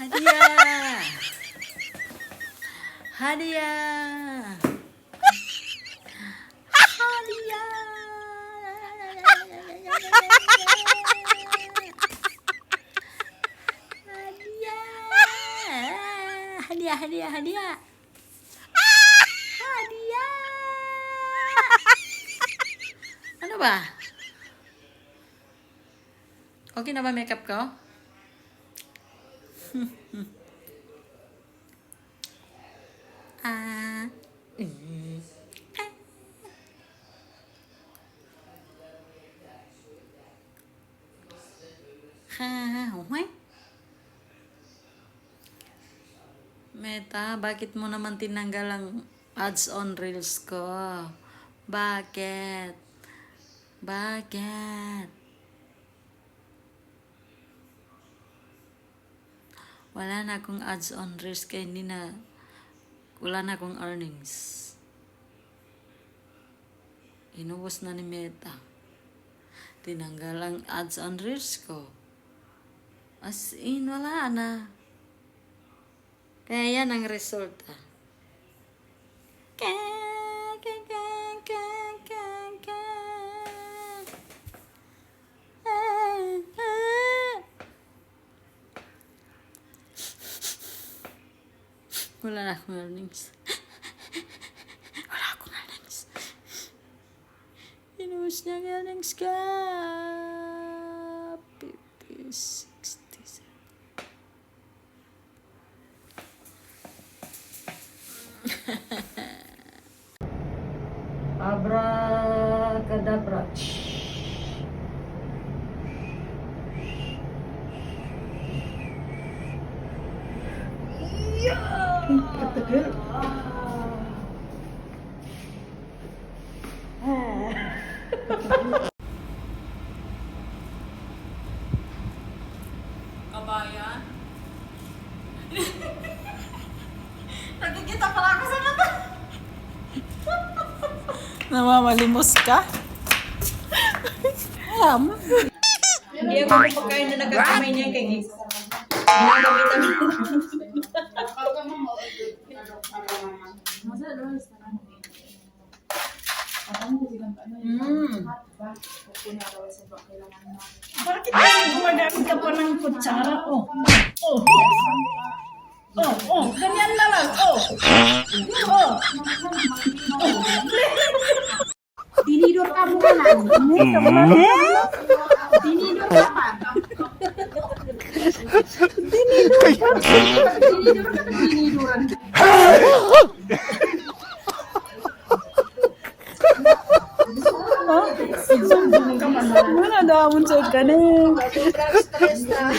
Hadiah. Hadiah. Hadiah. Hadiah. Hadiah. Ano ba? Okay na ba makeup ko? Ah. Meta, bakit mo naman tinanggal ang ads on reels ko? Bakit? Bakit? Wala na akong ads on reels kaya wala na akong earnings. Inubos na ni Meta. Tinanggal ang ads on reels ko. As in, wala na. Kaya yan ang resulta. Wala na akong earnings. Wala akong earnings. Inubos niya ang earnings ka. 50, 60, 70. Abracadabra. Kabayan? Nagkikita pala ako sa mata. Namamalimos ka? Alam. Hindi ako pagkain na nagkakamay niya kay Gis. Ginagabitan mo. Bakit gumagamit ka pa ng kutsara? Oh. Ganyan na lang. Tinidor ka muna lang. Tinidor ka pa. Tiniduran ka. Mana daw mo sa kanin? Stress na.